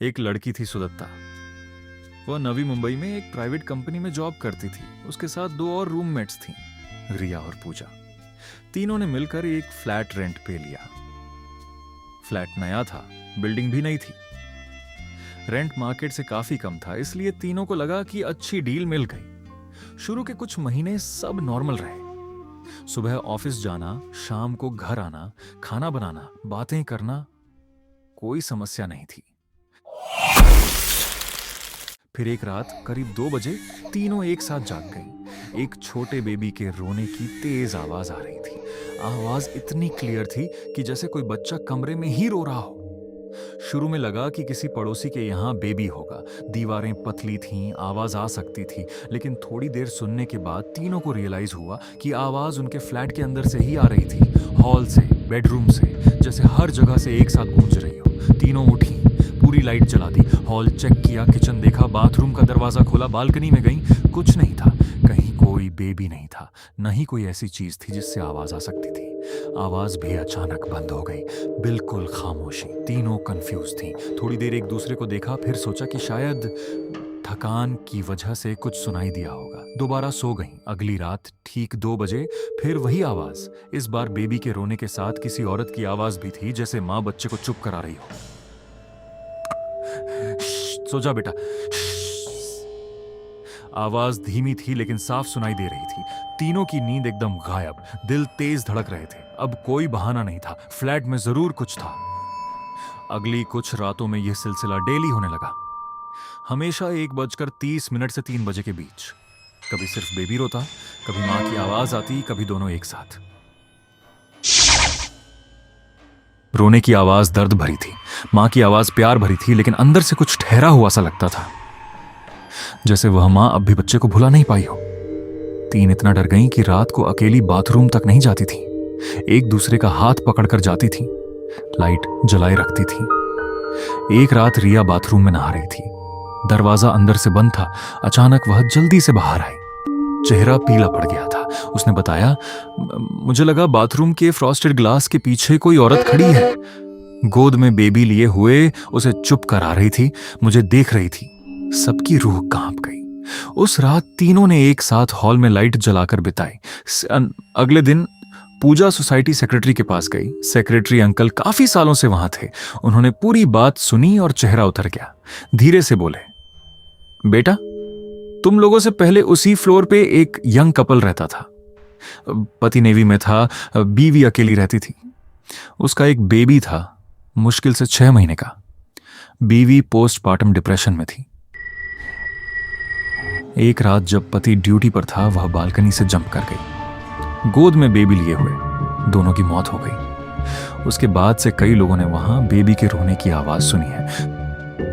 एक लड़की थी सुदत्ता। वह नवी मुंबई में एक प्राइवेट कंपनी में जॉब करती थी। उसके साथ दो और रूममेट्स थीं, रिया और पूजा। तीनों ने मिलकर एक फ्लैट रेंट पे लिया। फ्लैट नया था, बिल्डिंग भी नई थी। रेंट मार्केट से काफी कम था, इसलिए तीनों को लगा कि अच्छी डील मिल गई। शुरू के कुछ महीने सब नॉर्मल रहे। सुबह ऑफिस जाना, शाम को घर आना, खाना बनाना, बातें करना, कोई समस्या नहीं थी। फिर एक रात करीब 2 बजे तीनों एक साथ जाग गईं। एक छोटे बेबी के रोने की तेज आवाज आ रही थी। आवाज इतनी क्लियर थी कि जैसे कोई बच्चा कमरे में ही रो रहा हो। शुरू में लगा कि किसी पड़ोसी के यहाँ बेबी होगा। दीवारें पतली थीं, आवाज आ सकती थी, लेकिन थोड़ी देर सुनने के बाद तीनों को रियलाइज हुआ कि आवाज उनके फ्लैट के अंदर से ही आ रही थी, हॉल से, बेडरूम से, जैसे हर जगह से एक साथ गूंज रही हो। तीनों उठी, पूरी लाइट जला दी, हॉल चेक किया, किचन देखा, बाथरूम का दरवाजा खोला, बालकनी में गई, कुछ नहीं था। कहीं कोई बेबी नहीं था, न ही कोई ऐसी चीज थी जिससे आवाज आ सकती थी। आवाज भी अचानक बंद हो गई, बिल्कुल खामोशी। तीनों कंफ्यूज थीं। थोड़ी देर एक दूसरे को देखा, फिर सोचा कि शायद थकान की वजह से कुछ सुनाई दिया होगा। दोबारा सो गईं। अगली रात ठीक 2 बजे फिर वही आवाज। इस बार बेबी के रोने के साथ किसी औरत की आवाज भी थी, जैसे माँ बच्चे को चुप करा रही हो। सो जा बेटा। आवाज धीमी थी लेकिन साफ सुनाई दे रही थी। तीनों की नींद एकदम गायब, दिल तेज धड़क रहे थे। अब कोई बहाना नहीं था, फ्लैट में जरूर कुछ था। अगली कुछ रातों में यह सिलसिला डेली होने लगा, हमेशा 1:30 से 3 बजे के बीच। कभी सिर्फ बेबी रोता, कभी मां की आवाज आती, कभी दोनों एक साथ। रोने की आवाज दर्द भरी थी, मां की आवाज प्यार भरी थी, लेकिन अंदर से कुछ ठहरा हुआ सा लगता था, जैसे वह मां अब भी बच्चे को भुला नहीं पाई हो। तीन इतना डर गईं कि रात को अकेली बाथरूम तक नहीं जाती थी। एक दूसरे का हाथ पकड़कर जाती थी, लाइट जलाए रखती थी। एक रात रिया बाथरूम में नहा रही थी। दरवाजा अंदर से बंद था। अचानक वह जल्दी से बाहर आई। चेहरा पीला पड़ गया था। उसने बताया, मुझे लगा बाथरूम के फ्रॉस्टेड ग्लास के पीछे कोई औरत खड़ी है। गोद में बेबी लिए हुए उसे चुप करा रही थी, मुझे देख रही थी। सबकी रूह कांप गई। उस रात तीनों ने एक साथ हॉल में लाइट जलाकर बिताई। अगले दिन पूजा सोसाइटी सेक्रेटरी के पास गई। सेक्रेटरी अंकल काफी सालों से वहां थे। उन्होंने पूरी बात सुनी और चेहरा उतर गया। धीरे से बोले, बेटा, तुम लोगों से पहले उसी फ्लोर पे एक यंग कपल रहता था। पति नेवी में था, बीवी अकेली रहती थी। उसका एक बेबी था, मुश्किल से 6 महीने का। बीवी पोस्टमार्टम डिप्रेशन में थी। एक रात जब पति ड्यूटी पर था, वह बालकनी से जंप कर गई, गोद में बेबी लिए हुए। दोनों की मौत हो गई। उसके बाद से कई लोगों ने वहां बेबी के रोने की आवाज सुनी है।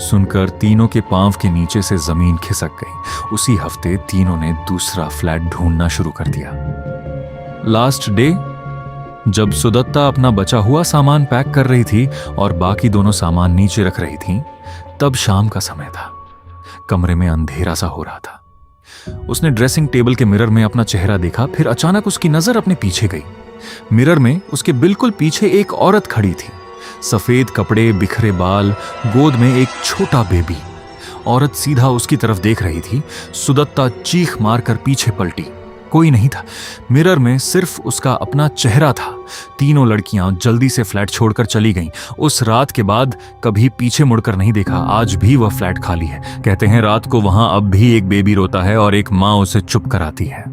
सुनकर तीनों के पांव के नीचे से जमीन खिसक गई। उसी हफ्ते तीनों ने दूसरा फ्लैट ढूंढना शुरू कर दिया। लास्ट डे, जब सुदत्ता अपना बचा हुआ सामान पैक कर रही थी और बाकी दोनों सामान नीचे रख रही थीं, तब शाम का समय था। कमरे में अंधेरा सा हो रहा था। उसने ड्रेसिंग टेबल के मिरर में अपना चेहरा देखा, फिर अचानक उसकी नजर अपने पीछे गई। मिरर में उसके बिल्कुल पीछे एक औरत खड़ी थी। सफेद कपड़े, बिखरे बाल, गोद में एक छोटा बेबी। औरत सीधा उसकी तरफ देख रही थी। सुदत्ता चीख मारकर पीछे पलटी। कोई नहीं था। मिरर में सिर्फ उसका अपना चेहरा था। तीनों लड़कियां जल्दी से फ्लैट छोड़कर चली गईं। उस रात के बाद कभी पीछे मुड़कर नहीं देखा। आज भी वह फ्लैट खाली है। कहते हैं रात को वहां अब भी एक बेबी रोता है और एक मां उसे चुप कराती है।